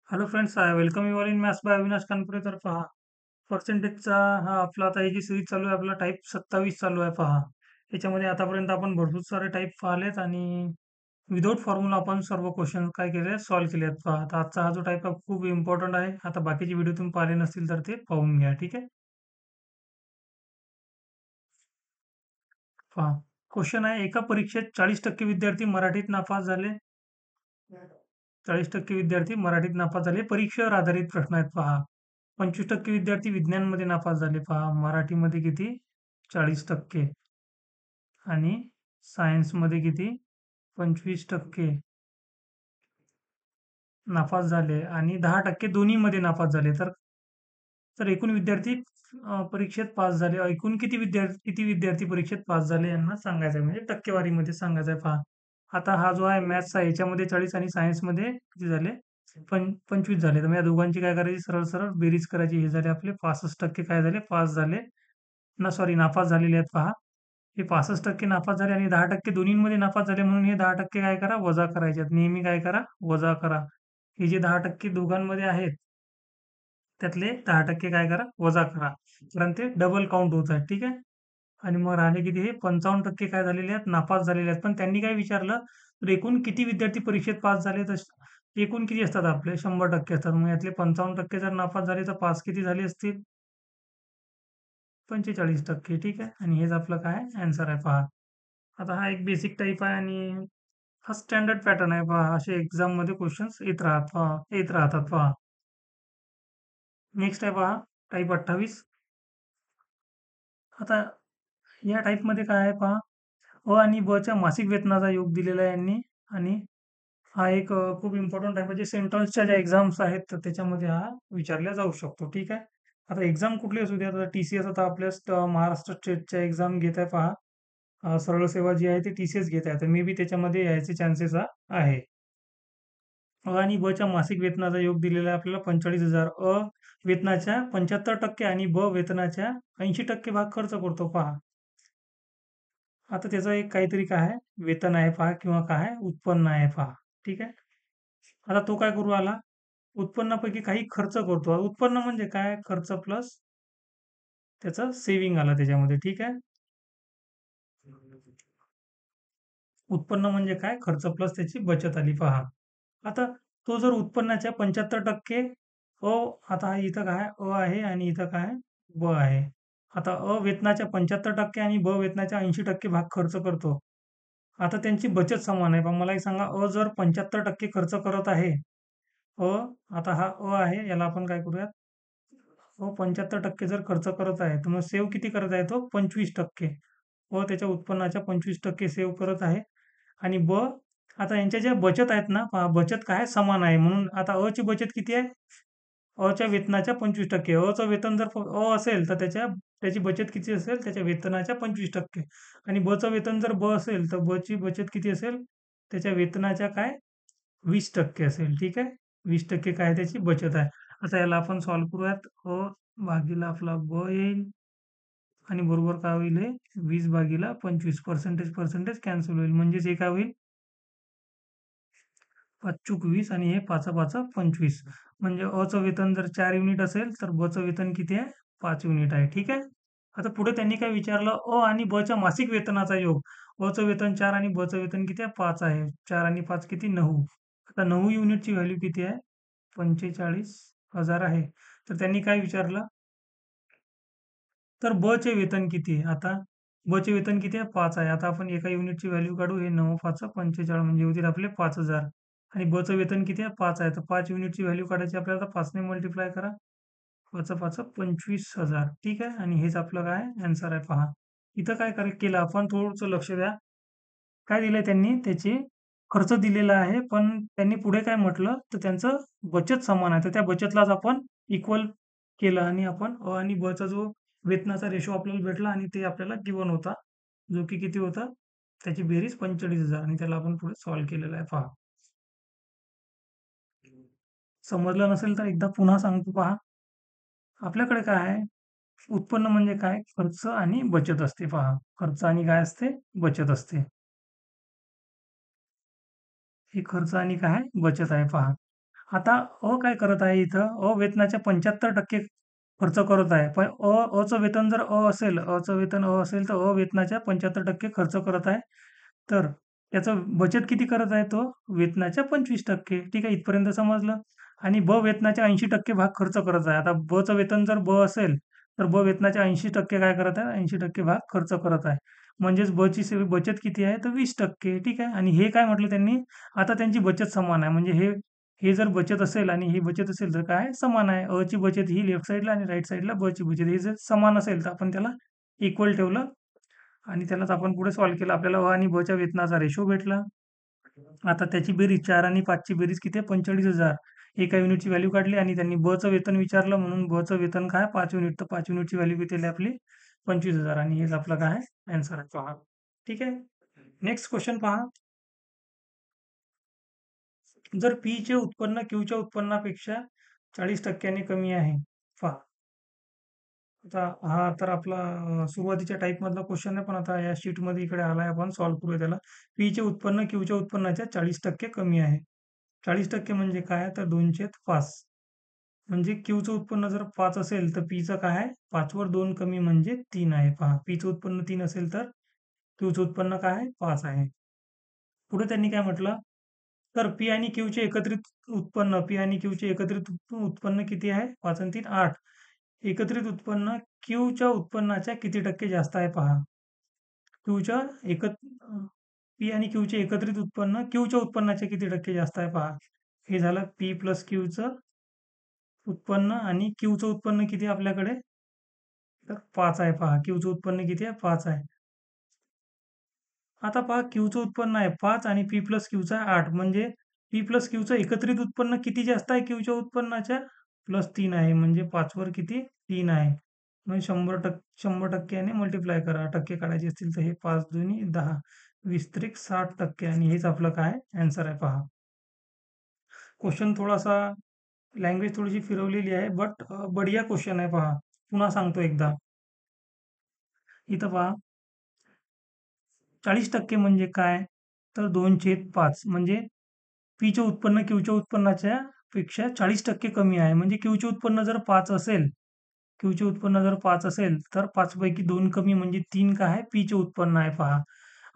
Hello friends, I welcome you all in maths by Avinash Kanpure. तर पहा, पर्सेंटेजचा हा आपला आता ही जी सिरीज चालू आहे, आपला टाईप 27 चालू आहे. पहा, याच्यामध्ये आतापर्यंत आपण भरपूर सारे टाईप पाहिलेत आणि विदाऊट फॉर्म्युला आपण सर्व क्वेश्चन काय केले, सॉल्व्ह केले आहेत. पहा, आता आजचा हा जो टाईप आहे खूप इम्पॉर्टंट आहे. आता बाकीचे व्हिडिओ तुम्ही पाहिले नसतील तर ते पाहून घ्या, ठीक आहे. पहा, क्वेश्चन आहे, एका परीक्षेत 40% विद्यार्थी मराठीत नापास झाले. 40% विद्यार्थी मराठीत नापास झाले. परीक्षेवर आधारित प्रश्न आहेत. पहा, 25% विद्यार्थी विज्ञानमध्ये नापास झाले. पहा, मराठीमध्ये किती? 40% आणि सायन्समध्ये किती? 25% नापास झाले आणि 10% दोन्हीमध्ये नापास झाले. तर तर एकूण विद्यार्थी परीक्षेत पास झाले. एकूण किती विद्यार्थी परीक्षेत पास झाले यांना सांगायचं आहे, म्हणजे टक्केवारीमध्ये सांगायचं आहे. पहा, आता हा जो आहे मॅथ्स आहे, याच्यामध्ये 40 आणि सायन्समध्ये किती झाले? 25 झाले. तर मग या दोघांची काय करायची? सरळ सरळ बेरीज करायची. हे झाले आपले 65% काय झाले? पास झाले. ना सॉरी, नापास झालेले आहेत. पहा, हे 65% नापास झाले आणि 10% दोन्हींमध्ये नापास झाले, म्हणून हे 10% काय करा? वजा करायचे आहेत. नेहमी काय करा? वजा करा. हे जे 10% दोघांमध्ये आहेत, त्यातले 10% काय करा? वजा करा. कारण ते डबल काउंट होत आहेत. ठीक आहे. आणि मग राहिले किती? हे 55% काय झालेले आहेत? नापास झालेले आहेत. पण त्यांनी काय विचारलं? तर एकूण किती विद्यार्थी परीक्षेत पास झाले? तर एकूण किती असतात आपले? 100% असतात. मग यातले 55% जर नापास झाले, तर पास किती झाले असतील? 45%. ठीक आहे. आणि हेच आपलं काय आन्सर आहे. पहा, आता हा एक बेसिक टाइप आहे आणि हा स्टँडर्ड पॅटर्न आहे. पहा, असे एक्झाममध्ये क्वेश्चन्स येत राहतात. पहा, नेक्स्ट आहे. पहा, टाइप 28. आता या टाइपमध्ये काय आहे? पहा, अ आणि ब च्या मासिक वेतनाचा योग दिलेला आहे यांनी. आणि हा एक खूप इम्पॉर्टंट आहे, म्हणजे सेंट्रलच्या ज्या एक्झाम्स आहेत तर त्याच्यामध्ये हा विचारला जाऊ शकतो. ठीक आहे. आता एक्झाम कुठली असू द्या, आता TCS, आता आपल्या महाराष्ट्र स्टेटच्या एक्झाम घेत आहे. पहा, सरळ सेवा जी आहे ती TCS घेत आहे, तर मे बी त्याच्यामध्ये यायचे चान्सेस आहे. अ आणि ब च्या मासिक वेतनाचा योग दिलेला आहे आपल्याला 45,000. वेतनाच्या 75% आणि वेतनाच्या 80% भाग खर्च करतो. पहा, आता त्याचं एक काहीतरी काय आहे? वेतन आहे पहा, किंवा काय आहे? उत्पन्न आहे. पहा, ठीक आहे. आता तो काय करू आला? उत्पन्नापैकी काही खर्च करतो. उत्पन्न म्हणजे काय? खर्च प्लस त्याचा सेव्हिंग आला त्याच्यामध्ये. ठीक आहे. उत्पन्न म्हणजे काय? खर्च प्लस त्याची बचत आली. पहा, आता तो जर उत्पन्नाच्या 75% अ, आता हा इथं काय? अ आहे आणि इथं काय? ब आहे. आता वेतनाच्या 75% आणि वेतनाच्या 80% भाग खर्च करतो. आता त्यांची बचत समान आहे. पण मला एक सांगा, जर 75% खर्च करत आहे, अ, आता हा आहे, याला आपण काय करूयात? 75% जर खर्च करत आहे, तर मग सेव्ह किती करत आहे तो? 25%. त्याच्या उत्पन्नाच्या 25% सेव्ह करत आहे. आणि आता यांच्या ज्या बचत आहेत ना, पहा, बचत काय? समान आहे. म्हणून आता ची बचत किती आहे? च्या वेतनाच्या 25%. चं वेतन जर असेल, तर त्याची बचत किती असेल? त्याच्या वेतनाच्या 25%. आणि चं वेतन जर असेल, तर ची बचत किती असेल? त्याच्या वेतनाच्या काय? 20% असेल. ठीक आहे. 20% काय त्याची बचत आहे. आता याला आपण सॉल्व्ह करूयात. भागीला आपला येईल आणि बरोबर काय होईल? हे 20/25. पर्सेंटेज कॅन्सल होईल. म्हणजेच हे काय होईल? 5 20 आणि हे 5 5 25. म्हणजे चं वेतन जर 4 युनिट असेल, तर चं वेतन किती आहे? 5 युनिट आहे. ठीक आहे. आता पुढे त्यांनी काय विचारलं? आणि च्या मासिक वेतनाचा योग. चं वेतन 4 आणि चं वेतन किती आहे? 5 आहे. 4 आणि 5 किती? 9. आता 9 युनिटची व्हॅल्यू किती आहे? 45,000 आहे. तर त्यांनी काय विचारलं? तर चे वेतन किती आहे? आता चे वेतन किती आहे? 5 आहे. आता आपण एका युनिटची व्हॅल्यू काढू. हे 9 5 45, म्हणजे होतील आपले 5,000. आणि चं वेतन किती आहे? 5 आहे. तर 5 युनिटची व्हॅल्यू काढायची आपल्याला, तर 5 ने मल्टिप्लाय करा. 5 5 25,000. ठीक आहे. आणि हेच आपलं काय आन्सर आहे. पहा, इथं काय केलं आपण? थोडंसं लक्ष द्या. काय दिलंय त्यांनी? त्याची खर्च दिलेला आहे, पण त्यांनी पुढे काय म्हटलं? तर त्यांचं बचत समान आहे. तर त्या बचतलाच आपण इक्वल केलं आणि आपण आणि चा जो वेतनाचा रेशो आपल्याला भेटला आणि ते आपल्याला गिव्हन होता, जो की किती होता? त्याची बेरीज 45,000 आणि त्याला आपण पुढे सॉल्व्ह केलेला आहे. पहा, समजलं नसेल तर एकदा पुन्हा सांगतो. पहा, आपल्याकडे काय आहे? उत्पन्न म्हणजे काय? खर्च आणि बचत असते. पहा, खर्च आणि काय असते? बचत असते. ही खर्च आणि काय? बचत आहे. पहा, आता काय करत आहे इथं? वेतनाच्या 75% खर्च करत आहे. पण अचं वेतन जर असेल, अचं वेतन असेल, तर वेतनाच्या 75% खर्च करत आहे. तर त्याचं बचत किती करत आहे तो? वेतनाच्या 25%. ठीक आहे, इथपर्यंत समजलं. आणि ब वेतनाच्या 80% भाग खर्च करत आहे. आता बचं वेतन जर असेल, तर वेतनाच्या 80% काय करत आहे? 80% भाग खर्च करत आहे. म्हणजेच बची बचत किती आहे? तर 20%. ठीक आहे. आणि हे काय म्हटलं त्यांनी? आता त्यांची बचत समान आहे. म्हणजे हे हे जर बचत असेल आणि ही बचत असेल तर काय समान आहे. ची बचत ही लेफ्ट साइडला आणि राइट साइडला ची बचत ही जर समान असेल तर आपण त्याला इक्वल ठेवलं आणि त्यालाच आपण पुढे सॉल्व्ह केलं. आपल्याला आणि च्या वेतनाचा रेशो भेटला. आता त्याची बेरीज 4 आणि 5 ची बेरीज किती आहे? 45,000. एका युनिटची व्हॅल्यू काढली आणि त्यांनी चं वेतन विचारलं म्हणून चं वेतन काय 5 युनिट. तर 5 युनिटची व्हॅल्यू किती आली आपली? 25,000 आणि हेच आपलं काय आहे? आन्सर आहे. पहा. ठीक आहे. नेक्स्ट क्वेश्चन पहा. जर पी चे उत्पन्न क्यूच्या उत्पन्नापेक्षा 40% कमी आहे. पहा. आता हा तर आपला सुरुवातीच्या टाइप मधला क्वेश्चन आहे, पण आता या शीट मध्ये इकडे आलाय, आपण सॉल्व्ह करूया त्याला. पी चे उत्पन्न क्यूच्या उत्पन्नाच्या 40% कमी आहे. 40% म्हणजे काय? तर 2/5. म्हणजे क्यूचं उत्पन्न जर 5 असेल तर पीचं काय आहे? 5 वर 2 कमी म्हणजे 3 आहे. पहा, पीचं उत्पन्न 3 असेल तर क्यूचं उत्पन्न काय आहे? 5 आहे. पुढे त्यांनी काय म्हटलं? तर पी आणि क्यूचे एकत्रित उत्पन्न, पी आणि क्यूचे एकत्रित उत्पन्न किती आहे? 5 आणि 3 8. एकत्रित उत्पन्न क्यूच्या उत्पन्नाच्या किती टक्के जास्त आहे पहा. क्यूच्या पी आणि क्यूचे एकत्रित उत्पन्न क्यूच्या उत्पन्नाच्या किती टक्के जास्त आहे पहा. हे झालं पी प्लस क्यूचं उत्पन्न आणि क्यूचं उत्पन्न किती आहे आपल्याकडे? तर 5 आहे पहा. क्यूचं उत्पन्न किती आहे? 5 आहे. आता पहा, क्यूचं उत्पन्न आहे 5 आणि पी प्लस क्यूचं आहे 8. म्हणजे पी प्लस क्यूचं एकत्रित उत्पन्न किती जास्त आहे क्यूच्या उत्पन्नाच्या? प्लस 3 आहे. म्हणजे 5 वर किती? 3 आहे. म्हणजे 100% ने मल्टिप्लाय करा. टक्के काढायचे असतील तर हे 5 दुनी 10, 20 त्रिक 60% आणि हेच आपलं काय आन्सर आहे पहा. क्वेश्चन थोडासा लँग्वेज थोडीशी फिरवलेली आहे, बट बढिया क्वेश्चन आहे पहा. पुन्हा सांगतो एकदा. इथं पहा, 40% म्हणजे काय? तर 2/5 म्हणजे पीचे उत्पन्न क्यूच्या उत्पन्नाच्या पेक्षा 40% कमी आहे. म्हणजे क्यूचे उत्पन्न जर 5 असेल, क्यूचे उत्पन्न जर 5 असेल, तर 5 पैकी 2 कमी म्हणजे 3 काय आहे? पीचे उत्पन्न आहे पहा.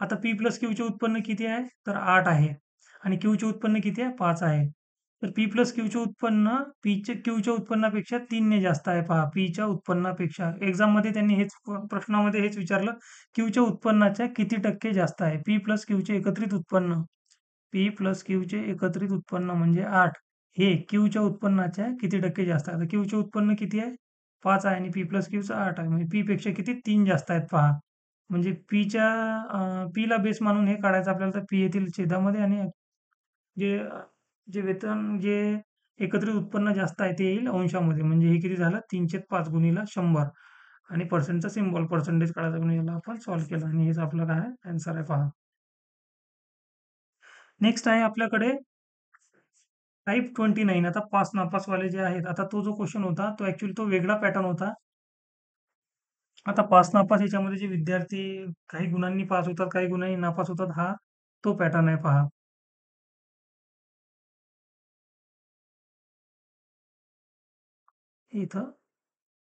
आता पी प्लस क्यूचे उत्पन्न किती आहे? तर 8 आहे. आणि क्यूचे उत्पन्न किती आहे? 5 आहे. तर पी प्लस क्यूचे उत्पन्न क्यूच्या उत्पन्नापेक्षा 3 ने जास्त आहे पहा. पीच्या उत्पन्नापेक्षा. एक्झाममध्ये त्यांनी हेच प्रश्नामध्ये हेच विचारलं. क्यूच्या उत्पन्नाच्या किती टक्के जास्त आहे? पी प्लस क्यूचे एकत्रित उत्पन्न. पी प्लस क्यूचे एकत्रित उत्पन्न म्हणजे 8. हे क्यूच्या उत्पन्नाच्या किती टक्के जास्त आहे? आता क्यूचे उत्पन्न किती आहे? 5 आहे आणि पी प्लस क्यूचं 8 आहे. म्हणजे पी पेक्षा किती? 3 जास्त आहेत पहा. म्हणजे पीला बेस मानून हे काढायचं आपल्याला, तर पी येतील छेदामध्ये आणि जे जे वेतन जे एकत्रित उत्पन्न जास्त आहे ते येईल अंशामध्ये. म्हणजे हे किती झालं? 3/5 गुणिले 100 आणि पर्सेंटचा सिम्बॉल पर्सेंटेज काढायचा म्हणून याला आपण सॉल्व्ह केलं आणि हेच आपलं काय आहे? आन्सर आहे पहा. नेक्स्ट आहे आपल्याकडे टाइप 29. आता पास नापास वाले जे आहेत, आता तो जो क्वेश्चन होता तो ऍक्च्युअली तो वेगळा पॅटर्न होता. आता पास नापास याच्यामध्ये जे विद्यार्थी काही गुणांनी पास होतात, काही गुणांनी नापास होतात, हा तो पॅटर्न आहे पहा. हे इथं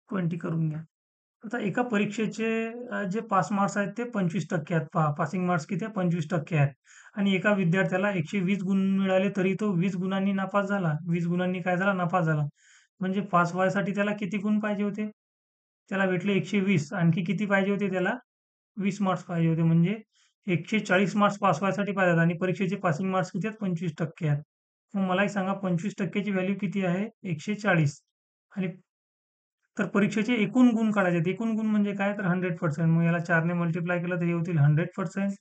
20 करून घ्या. आता एका परीक्षेचे जे पास मार्क्स आहेत ते 25% आहेत पहा. पासिंग मार्क्स किती आहे? 25% आहेत. आणि एका विद्यार्थ्याला 120 गुण मिळाले तरी तो 20 गुणांनी नापास झाला. 20 गुणांनी काय झाला? नापास झाला. म्हणजे पास व्हायसाठी त्याला किती गुण पाहिजे होते? त्याला भेटले 120. आणखी किती पाहिजे होते त्याला? 20 मार्क्स पाहिजे होते. म्हणजे 140 मार्क्स पास व्हायसाठी पाहिजेत आणि परीक्षेचे पासिंग मार्क्स किती आहेत? 25% आहेत. मग मला एक सांगा, 25% ची व्हॅल्यू किती आहे? 140. आणि तर परीक्षेचे एकूण गुण काढायचे आहेत. एकूण गुण म्हणजे काय? तर 100%. मग याला 4 ने मल्टिप्लाय केलं तर हे होतील 100%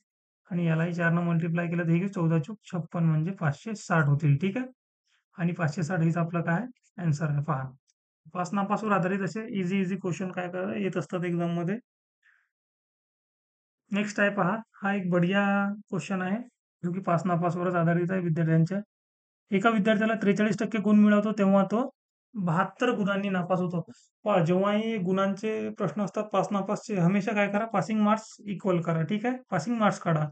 आणि यालाही 4 ने मल्टिप्लाय केलं तर हे 14 चूक 56 म्हणजे 560 होतील. ठीक आहे. आणि 560 हेच आपलं काय आन्सर आहे पहा. पास नापासवर आधारित असे इझी इझी क्वेश्चन काय येत असतात एक्झाममध्ये. नेक्स्ट आहे पहा. हा एक बढिया क्वेश्चन आहे, जो की पास नापासवरच आधारित आहे विद्यार्थ्यांच्या. एका विद्यार्थ्याला 43% गुण मिळवतो तेव्हा तो 72 गुणांनी नापास होतो. पहा, जेव्हाही गुणांचे प्रश्न असतात पास नापासचे, हमेशा काय करा? पासिंग मार्क्स इक्वल करा. ठीक आहे. पासिंग मार्क्स काढा.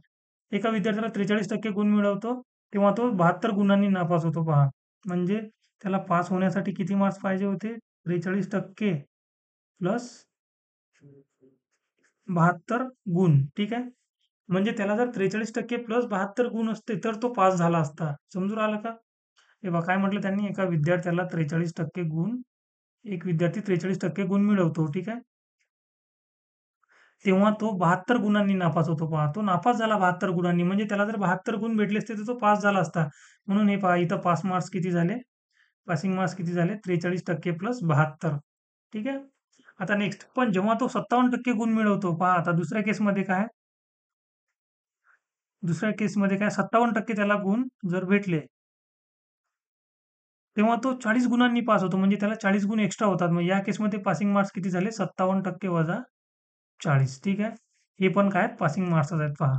एका विद्यार्थ्याला 43% गुण मिळवतो तेव्हा तो 72 गुणांनी नापास होतो पहा. म्हणजे त्याला पास होण्यासाठी किती मार्क्स पाहिजे होते? 43% प्लस 72 गुण. ठीक आहे. म्हणजे त्याला जर 43% प्लस 72 गुण असते, तर तो पास झाला असता. समजून राहिलं का? हे बघा काय म्हटलं त्यांनी, एका विद्यार्थ्याला 43% गुण, एक विद्यार्थी 43% गुण मिळवतो. ठीक आहे. तेव्हा तो 72 गुणांनी नापास होतो पहा. तो नापास झाला 72 गुणांनी. म्हणजे त्याला जर 72 गुण भेटले असते, तर तो पास झाला असता. म्हणून हे पहा इथं पास मार्क्स किती झाले? पासिंग मार्क्स किती झाले? 43% प्लस 72. ठीक आहे. आता नेक्स्ट, पण जेव्हा तो 57% गुण मिळवतो, पहा आता दुसऱ्या केसमध्ये काय? दुसऱ्या केसमध्ये काय 57% त्याला गुण जर भेटले, तेव्हा तो 40 गुणांनी पास होतो. म्हणजे त्याला 40 गुण एक्स्ट्रा होतात. मग या केसमध्ये पासिंग मार्क्स किती झाले? 57% वजा 40. ठीक आहे. हे पण काय पासिंग मार्क्सच आहेत पहा.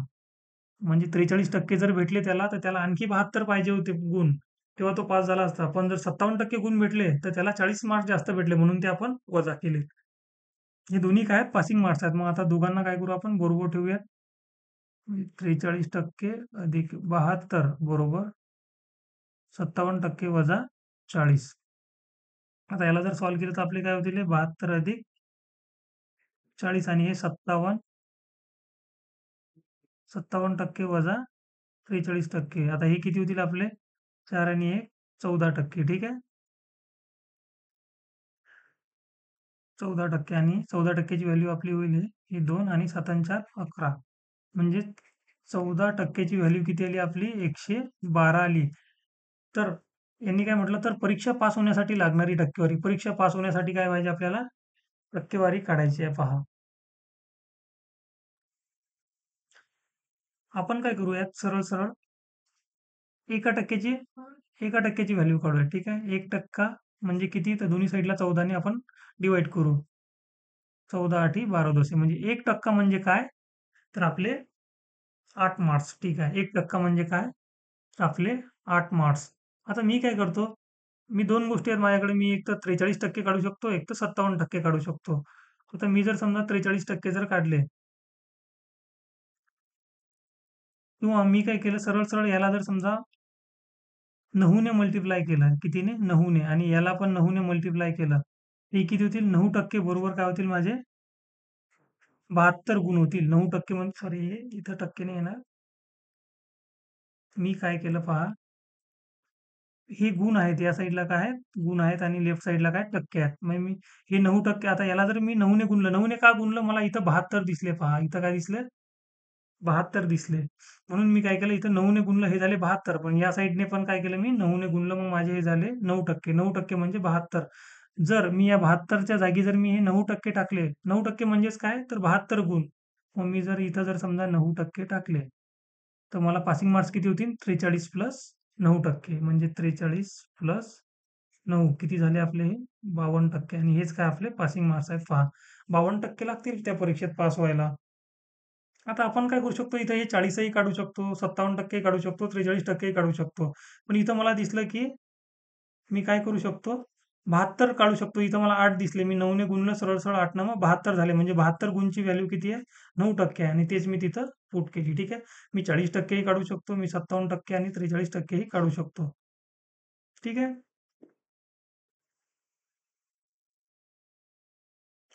म्हणजे 43% जर भेटले त्याला, तर त्याला आणखी 72 पाहिजे होते गुण. तेव्हा तो पास झाला असता. पण जर 57% गुण भेटले, तर त्याला 40 मार्क्स जास्त भेटले म्हणून ते आपण वजा केले. हे दोन्ही काय आहेत? पासिंग मार्क्स आहेत. मग आता दोघांना काय करू आपण? बरोबर ठेवूयात. 43% अधिक 72 बरोबर 57% वजा 40. आता याला जर सॉल्व्ह केलं तर आपले काय होतील? 72 अधिक 40 आणि हे 57% वजा 43%. आता हे किती होतील आपले? 4 आणि 1 14%. ठीक आहे. 14% आणि 14% ची व्हॅल्यू आपली होईल ही 2 आणि 7 आणि 4 11. म्हणजे 14% ची व्हॅल्यू किती आली आपली? 112 आली. तर यांनी काय म्हटलं, तर परीक्षा पास होण्यासाठी लागणारी टक्केवारी. परीक्षा पास होण्यासाठी काय पाहिजे आपल्याला? टक्केवारी काढायची आहे पहा. आपण काय करूयात सरळ-सरळ 1% 1% व्हॅल्यू काढूया. ठीक आहे. 1% म्हणजे किती? तर दोन्ही साइडला 14 ने आपण डिव्हाईड करू. 14 आठी 12 दोसे म्हणजे 1% म्हणजे काय? तर आपले 8 मार्क्स. ठीक आहे. 1% म्हणजे काय? तर आपले 8 मार्क्स. आता मी काय करतो? मी 2 गोष्टी आहेत माझ्याकडे. मी एक तर 43% काढू शकतो, एक तर 57% काढू शकतो. आता मी जर समजा 43% जर काढले, किंवा मी काय केलं सरळ-सरळ याला जर समजा 9 ने मल्टिप्लाय केलं. कितीने? 9 ने, आणि याला पण 9 ने मल्टिप्लाय केलं. हे किती होतील? 9% बरोबर काय होतील माझे? 72 गुण होतील. 9% म्हणजे सॉरी, इथं टक्के नाही येणार. मी काय केलं पहा, हे गुण आहेत. या साइडला काय आहेत? गुण आहेत आणि लेफ्ट साइडला काय? टक्के आहेत. मग मी हे 9%, आता याला जर मी 9 ने गुणलं, 9 ने का गुणलं? मला इथं 72 दिसले पहा. इथं काय दिसले? 72 दिसले. म्हणून मी काय केलं, इथं 9 ने गुणलं, हे झाले 72. पण या साइडने पण काय केलं मी? 9 ने गुणलं, मग माझे हे झाले 9%. 9% म्हणजे 72. जर मी या 72च्या जागी जर मी हे 9% टाकले, 9% म्हणजेच काय? तर 72 गुण. मग मी जर इथं जर समजा 9% टाकले, तर मला पासिंग मार्क्स किती होतील? 43 प्लस 9% म्हणजे 43 प्लस 9 किती झाले आपले हे? 52%. आणि हेच काय आपले पासिंग मार्क्स आहेत पहा. 52% लागतील त्या परीक्षेत पास व्हायला. आता आपण काय करू शकतो? इथं हे 40 ही काढू शकतो, 57% काढू शकतो, 43% काढू शकतो. पण इथं मला दिसलं, की मी काय करू शकतो? 72 काढू शकतो. इथं मला 8 दिसले. मी 9 ने गुणलं, सरळ-सरळ 8 न मग 72 झाले. म्हणजे 72 गुणची व्हॅल्यू किती आहे? 9% आहे आणि तेच मी तिथं पुट केली. ठीक आहे. मी 40% ही काढू शकतो, मी 57% आणि 43% ही काढू शकतो. ठीक आहे.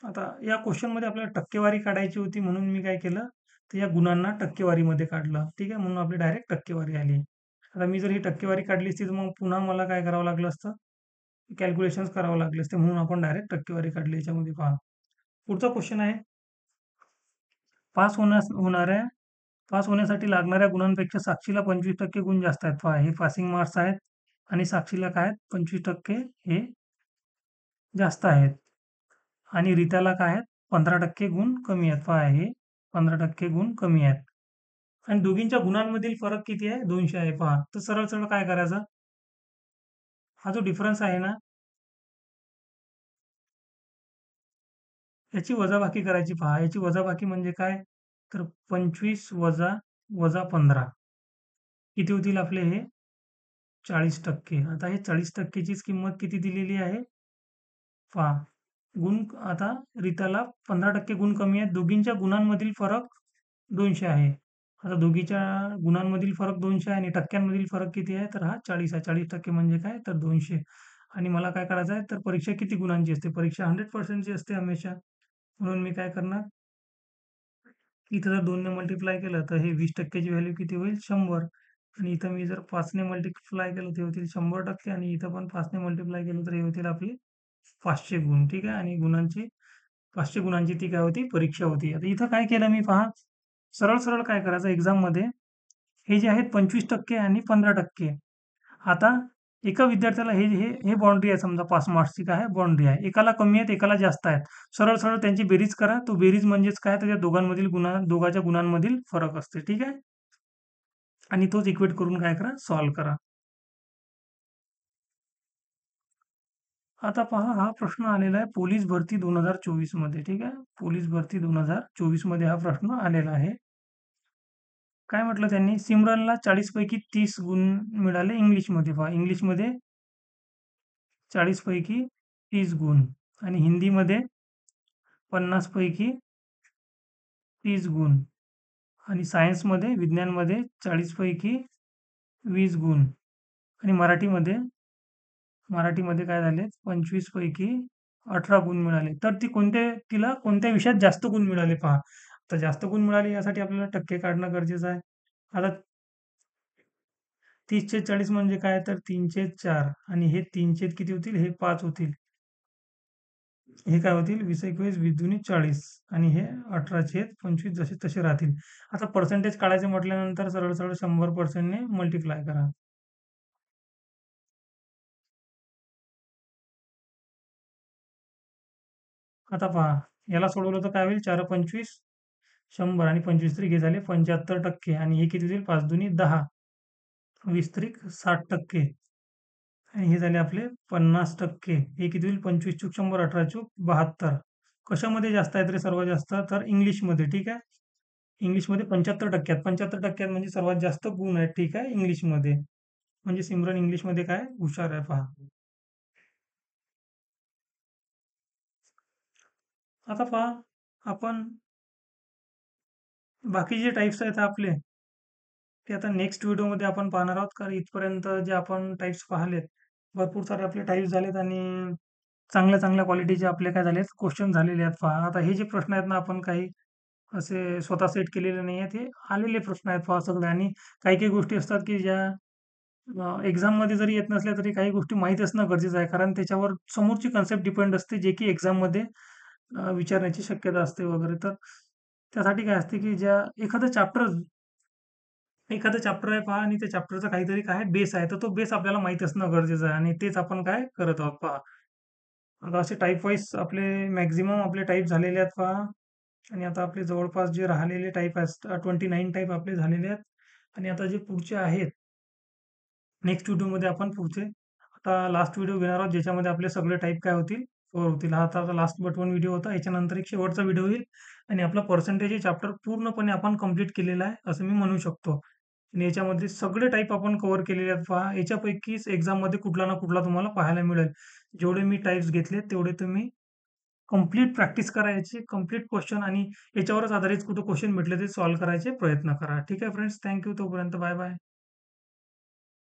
आता या क्वेशनमध्ये आपल्याला टक्केवारी काढायची होती, म्हणून मी काय केलं, तर या गुणांना टक्केवारीमध्ये काढलं. ठीक आहे. म्हणून आपली डायरेक्ट टक्केवारी आली. आता मी जर ही टक्केवारी काढली असती, तर मग पुन्हा मला काय करावं लागलं असतं? कॅल्क्युलेशन्स करावं लागले असते. म्हणून आपण डायरेक्ट टक्केवारी काढली याच्यामध्ये पहा. पुढचा क्वेश्चन आहे, पास होणाऱ्या पास होण्यासाठी लागणाऱ्या गुणांपेक्षा साक्षीला 25% गुण जास्त आहेत. पहा, हे पासिंग मार्क्स आहेत आणि साक्षीला काय आहेत? 25% हे जास्त आहेत. आणि रीताला काय आहेत? 15% गुण कमी आहेत. पहा, हे 15% गुण कमी आहेत. आणि दोघींच्या गुणांमधील फरक किती आहे? 200 आहे पहा. तर सरळ-सरळ काय करायचं? हा जो डिफरन्स आहे ना, याची वजाबाकी करायची पहा. याची वजाबाकी म्हणजे काय? तर 25 वजा वजा 15 किती होतील आपले हे? 40%. आता हे 40% चीच किंमत किती दिलेली आहे? पहा. गुण आता रीताला 15% गुण कमी आहेत. दोघींच्या गुणांमधील फरक 200 आहे. आता दोघीच्या गुणांमधील फरक 200 आहे आणि टक्क्यांमधील फरक किती आहे? तर हा 40 आहे. 40% म्हणजे काय? तर 200 आणि मला काय करायचं आहे? तर परीक्षा किती गुणांची असते? परीक्षा 100% ची असते हमेशा. म्हणून मी काय करणार? इथं जर 2 ने मल्टिप्लाय केलं तर हे 20% ची व्हॅल्यू किती होईल? 100 आणि इथं मी जर 5 ने मल्टिप्लाय केलं तर हे होतील 100% आणि इथं पण 5 ने मल्टिप्लाय केलं तर हे होतील आपले 500 गुण. ठीक आहे आणि गुणांची 500 गुणांची ती काय होती? परीक्षा होती. आता इथं काय केलं मी पहा, सरळ-सरळ काय करायचं एक्झाममध्ये हे जे आहेत 25% आणि 15%. आता एका विद्यार्थ्याला हे हे हे बाउंड्री आहे समजा 5 मार्क्सची काय आहे? बाउंड्री आहे. एकाला कमी आहेत, एकाला जास्त आहेत. सरळ-सरळ त्यांची बेरीज करा. तो बेरीज म्हणजेच काय? तर त्या दोघांमधील दोघांच्या गुणांमधील फरक असते. ठीक आहे? आणि तोच इक्वेट करून काय करा? सॉल्व्ह करा. आता पहा हा प्रश्न आलेला आहे पोलीस भरती 2024 मध्ये. ठीक आहे? पोलीस भरती 2024 मध्ये हा प्रश्न आलेला आहे. काय म्हटलं त्यांनी? सिमरनला 40 पैकी 30 गुण मिळाले इंग्लिशमध्ये. पहा इंग्लिशमध्ये 40 पैकी 30 गुण आणि हिंदीमध्ये 50 पैकी 30 गुण आणि सायन्समध्ये, विज्ञानमध्ये 40 पैकी 20 गुण आणि मराठीमध्ये काय झाले 25 पैकी 18 गुण मिळाले. तर तिला कोणत्या विषयात जास्त गुण मिळाले पहा. तर जास्त गुण मिळाले यासाठी आपल्याला टक्के काढणं गरजेचं आहे. आता 30/40 म्हणजे काय? तर 3/4 आणि हे 3 किती होतील? हे 5 होतील. हे काय होतील? 20 × 21 20 दुनी 40 आणि हे 18/25 जसे तसे राहतील. आता पर्सेंटेज काढायचे म्हटल्यानंतर सरळ-सरळ 100% ने मल्टिप्लाय करा. आता पहा, याला सोडवलं तर काय होईल? 4×25 100 आणि 25 त्रिक हे झाले 75% आणि हे किती होईल? 5 दुनी 10, 20 त्रिक 60% आणि हे झाले आपले 50%. हे किती होईल? 25 चूक 100, 18 चूक 72. कशामध्ये जास्त आहेत रे सर्वात जास्त? तर इंग्लिशमध्ये. ठीक आहे? इंग्लिशमध्ये 75% 75% म्हणजे सर्वात जास्त गुण आहेत. ठीक आहे? इंग्लिशमध्ये. म्हणजे सिमरन इंग्लिशमध्ये काय हुशार आहे पहा. आता पहा आपण बाकी जे टाइप्स आहेत आपले ते आता नेक्स्ट व्हिडिओमध्ये आपण पाहणार आहोत. कारण इथपर्यंत जे आपण टाइप्स पाहिलेत, भरपूर सारे आपले टाइप्स झालेत आणि चांगल्या-चांगल्या क्वालिटीचे आपले काय झालेत क्वेश्चन झालेले आहेत पहा. आता हे जे प्रश्न आहेत ना आपण काही असे स्वतः सेट केलेले नाही आहेत. हे आलेले प्रश्न आहेत पहा सगळे आणि काही-काही गोष्टी असतात की ज्या एक्झाममध्ये जरी येत नसल्या तरी काही गोष्टी माहीत असणं गरजेचं आहे. कारण त्याच्यावर समोरची कन्सेप्ट डिपेंड असते, जे की एक्झाममध्ये विचारण्याची शक्यता असते वगैरे. तर त्यासाठी काय असते, की एखादं चॅप्टर आहे पहा आणि त्या चॅप्टरचा काहीतरी काय बेस आहे, तर तो बेस आपल्याला माहीत असणं गरजेचं आहे आणि तेच आपण काय करत आहोत पहा. आता असे टाइप वाईज आपले मॅक्सिमम आपले टाइप झालेले आहेत पहा आणि आता आपले जवळपास जे राहिलेले टाइप आहेत 29 टाइप आपले झालेले आहेत आणि आता जे पुढचे आहेत नेक्स्ट व्हिडिओमध्ये आपण पुढचे आता लास्ट व्हिडिओ घेणार आहोत ज्याच्यामध्ये आपले सगळे टाइप काय होतील कव्हर होतील. हा आता लास्ट बट वन व्हिडिओ होता. याच्यानंतर एक शेवटचा व्हिडिओ येईल आणि आपला पर्सेंटेज चॅप्टर पूर्णपणे आपण कंप्लीट केलेला आहे असं मी म्हणू शकतो. आणि याच्यामध्ये सगळे टाइप आपण कव्हर केलेले आहेत पहा. याच्यापैकीच एक्झाममध्ये कुठला ना कुठला तुम्हाला पाहायला मिळेल. जेवढे मी टाइप्स घेतले तेवढे तुम्ही कंप्लीट प्रॅक्टिस करायची, कंप्लीट क्वेश्चन आणि याच्यावरच आधारित कुठे क्वेश्चन भेटले ते सॉल्व्ह करायचे प्रयत्न करा. ठीक आहे फ्रेंड्स, थँक तोपर्यंत बाय बाय.